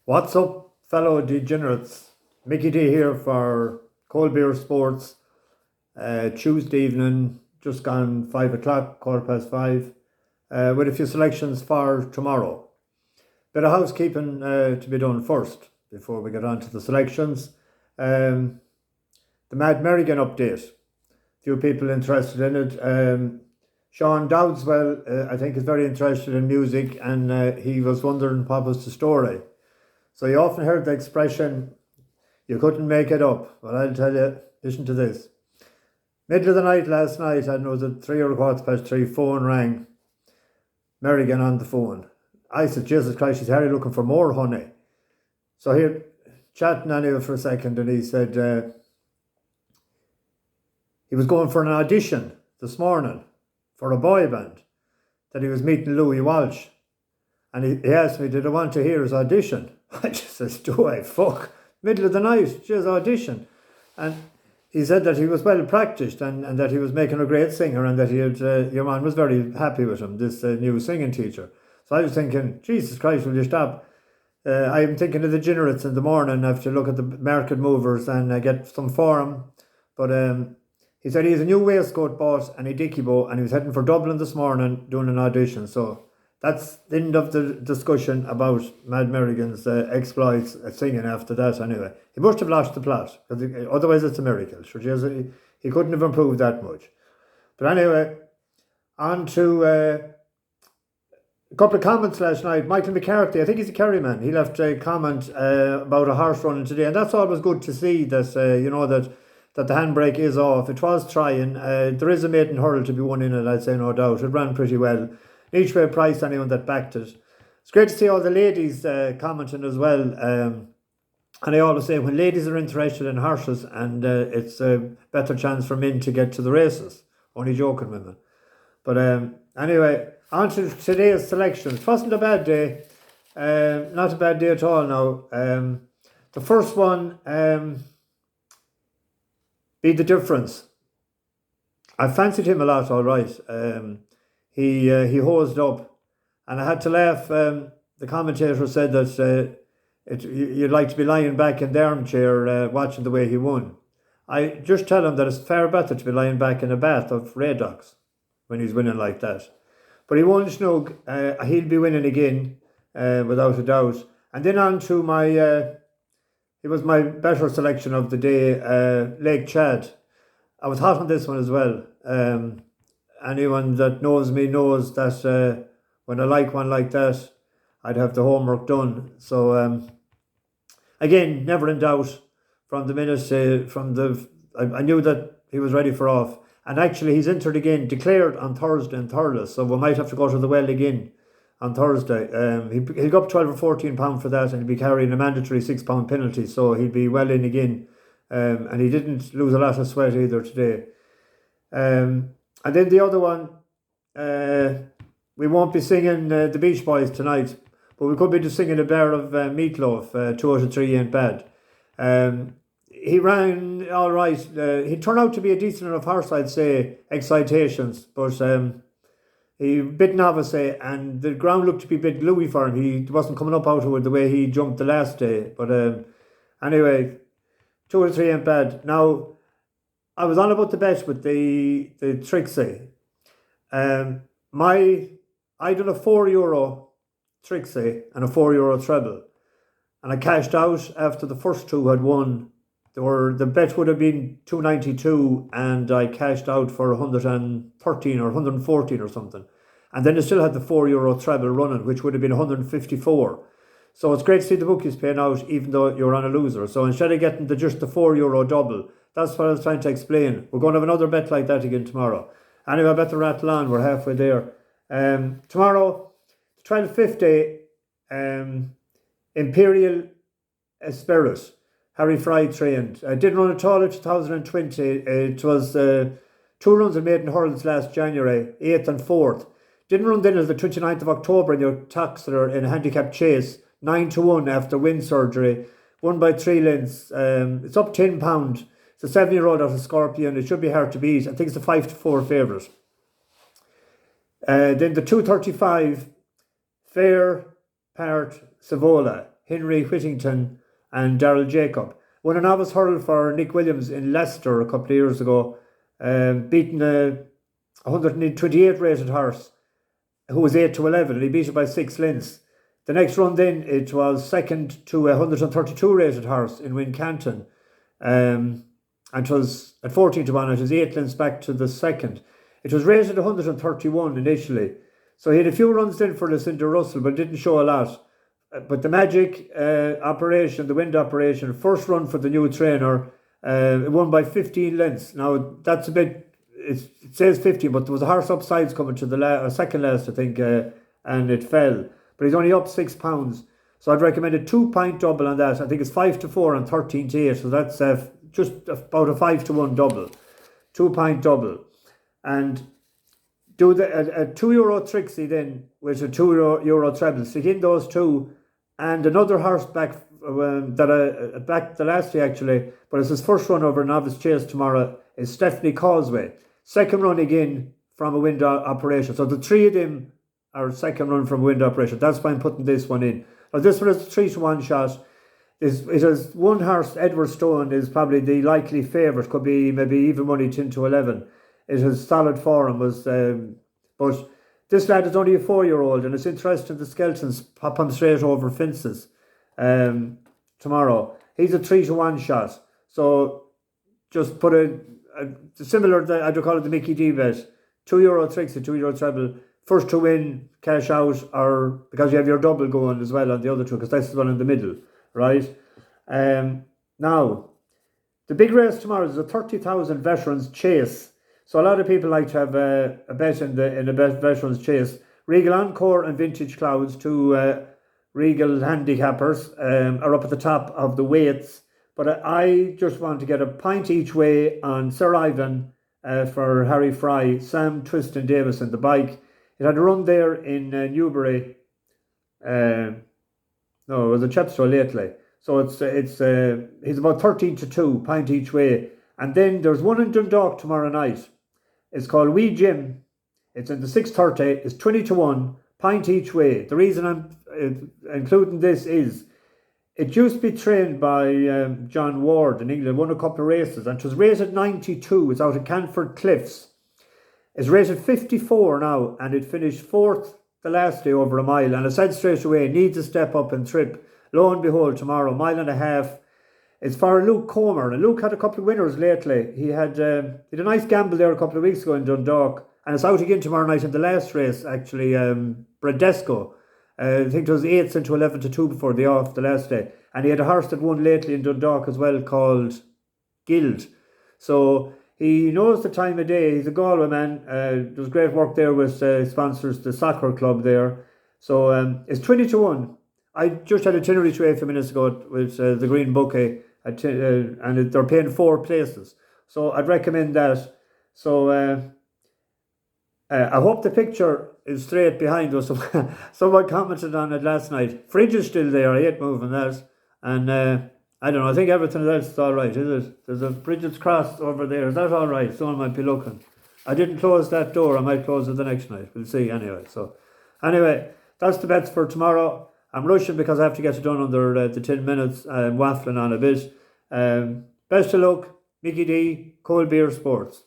What's up, fellow degenerates? Mickey D here for Cold Beer Sports. Tuesday evening, just gone 5 o'clock, 5:15, with a few selections for tomorrow. Bit of housekeeping to be done first before we get on to the selections. The Mad Merrigan update. Few people interested in it. Sean Dowdswell, I think, is very interested in music, and he was wondering what was the story. So you often heard the expression, you couldn't make it up. Well, I'll tell you, listen to this. Middle of the night last night, I know it was at 3 or 3:15, phone rang. Merrigan on the phone. I said, Jesus Christ, is Harry looking for more honey? So here, chatting anyway for a second, and he said he was going for an audition this morning for a boy band, that he was meeting Louis Walsh. And he asked me, did I want to hear his audition? I just says, do I? Fuck. Middle of the night, just audition. And he said that he was well practiced and that he was making a great singer, and that he had, your man was very happy with him, this new singing teacher. So I was thinking, Jesus Christ, will you stop? I'm thinking of the degenerates in the morning. I have to look at the market movers and get some for him. But he said he has a new waistcoat bought and a dicky bow, and he was heading for Dublin this morning doing an audition. So that's the end of the discussion about Mad Merrigan's exploits singing after that anyway. He must have lost the plot, because otherwise it's a miracle. Sure, he couldn't have improved that much. But anyway, on to a couple of comments last night. Michael McCarthy, I think he's a Kerry man. He left a comment about a horse running today, and that's always good to see that, that the handbrake is off. It was trying. There is a maiden hurdle to be won in it, I'd say, no doubt. It ran pretty well. Each way price anyone that backed it. It's great to see all the ladies commenting as well. And I always say, when ladies are interested in horses, and it's a better chance for men to get to the races. Only joking, women. But anyway, on to today's selections. It wasn't a bad day. Not a bad day at all now. The first one, Be the Difference. I fancied him a lot, all right. He hosed up, and I had to laugh. The commentator said that you'd like to be lying back in the armchair watching the way he won. I just tell him that it's far better to be lying back in a bath of Radox when he's winning like that. But he won snug. He'll be winning again, without a doubt. And then on to my, it was my better selection of the day, Lake Chad. I was hot on this one as well. Anyone that knows me knows that when I like one like that, I'd have the homework done. So again, never in doubt from the minute, I knew that he was ready for off. And actually, he's entered again, declared on Thursday in Thurles, so we might have to go to the well again on Thursday. He'll go up 12 or £14 for that, and he'll be carrying a mandatory £6 penalty, so he'll be well in again. And he didn't lose a lot of sweat either today. And then the other one, we won't be singing the Beach Boys tonight, but we could be just singing a bar of Meatloaf, 2 out of 3 ain't bad. He ran all right. He turned out to be a decent enough horse, I'd say, Excitations, but he a bit novice, and the ground looked to be a bit gluey for him. He wasn't coming up out of it the way he jumped the last day. But anyway, 2 or 3 ain't bad. Now, I was on about the bet with the Trixie. I done a €4 Trixie and a €4 treble, and I cashed out after the first two had won. The bet would have been $292, and I cashed out for 113 or 114 or something. And then I still had the €4 treble running, which would have been 154. So it's great to see the bookies paying out, even though you're on a loser. So instead of getting just the €4 double, that's what I was trying to explain. We're going to have another bet like that again tomorrow. Anyway, I better rattle on. We're halfway there. Tomorrow, 12:50, Imperial Espirit. Harry Fry trained. Didn't run at all in 2020. It was 2 runs in maiden hurdles last January, 8th and 4th. Didn't run then as the 29th of October in your Toxler in a handicap chase, 9-1 after wind surgery. Won by 3 lengths. It's up £10. It's a 7-year-old out of Scorpion. It should be hard to beat. I think it's a 5-4 favourite. Then the 2:35, Faire, Part, sivola. Henry Whittington and Daryl Jacob. Won a novice hurl for Nick Williams in Leicester a couple of years ago, beating a 128 rated horse who was 8-11, and he beat it by 6 lengths. The next run then, it was second to a 132 rated horse in Wincanton, and it was at 14-1, it was 8 lengths back to the second. It was rated 131 initially, so he had a few runs then for Lucinda Russell, but didn't show a lot. But the magic operation, the wind operation, first run for the new trainer, won by 15 lengths. Now, that's a bit, it says 15, but there was a horse upsides coming to the second last, I think, and it fell. But he's only up £6. So I'd recommend a 2-point double on that. I think it's 5-4 and 13-8. So that's just about a 5-1 double. 2-point double. And do a €2 Trixie then with a €2 treble. Stick in those two. And another horse back back the last day actually, but it's his first run over Novice Chase tomorrow, is Stephanie Causeway. Second run again from a wind operation. So the three of them are second run from a wind operation. That's why I'm putting this one in. Now this one is a 3-1 shot. It has one horse, Edward Stone, is probably the likely favourite. Could be maybe even money 10-11. It has solid form, but this lad is only a 4-year-old, and it's interesting the skeletons pop him straight over fences tomorrow. He's a 3-1 shot. So just put a similar, I'd call it the Mickey D bet. €2 Trixie, €2 treble. First to win, cash out, or because you have your double going as well on the other two, because that's the one in the middle, right? Now, the big race tomorrow is a 30,000 Veterans Chase. So a lot of people like to have a bet in the Veterans Chase. Regal Encore and Vintage Clouds, two Regal handicappers, are up at the top of the weights. But I just want to get a pint each way on Sir Ivan for Harry Fry, Sam Twiston Davison, the bike. It had a run there in Newbury. No, it was a Chepstow lately. So he's about 13-2, pint each way. And then there's one in Dundalk tomorrow night. It's called Wee Jim. It's in the 6:30. It's 20-1, pint each way. The reason I'm including this is it used to be trained by John Ward in England, won a couple of races, and it was rated 92. It's out at Canford Cliffs. It's rated 54 now, and it finished 4th the last day over a mile. And I said straight away, needs a step up and trip. Lo and behold, tomorrow, 1.5 miles. It's for Luke Comer, and Luke had a couple of winners lately. He had a nice gamble there a couple of weeks ago in Dundalk, and it's out again tomorrow night in the last race, actually, Bradesco. I think it was 8-11-2 before the off the last day. And he had a horse that won lately in Dundalk as well called Guild. So he knows the time of day. He's a Galway man. Does great work there with sponsors the soccer club there. So it's 20-1. I just had a itinerary to a few minutes ago with the Green Bouquet, and they're paying 4 places. So I'd recommend that. So I hope the picture is straight behind us. Someone commented on it last night. Fridge is still there. I hate moving that. And I don't know. I think everything else is all right, is it? There's a Bridget's Cross over there. Is that all right? Someone might be looking. I didn't close that door. I might close it the next night. We'll see anyway. So anyway, that's the bets for tomorrow. I'm rushing because I have to get it done under the 10 minutes. I'm waffling on a bit. Best of luck, Mickey D, Cold Beer Sports.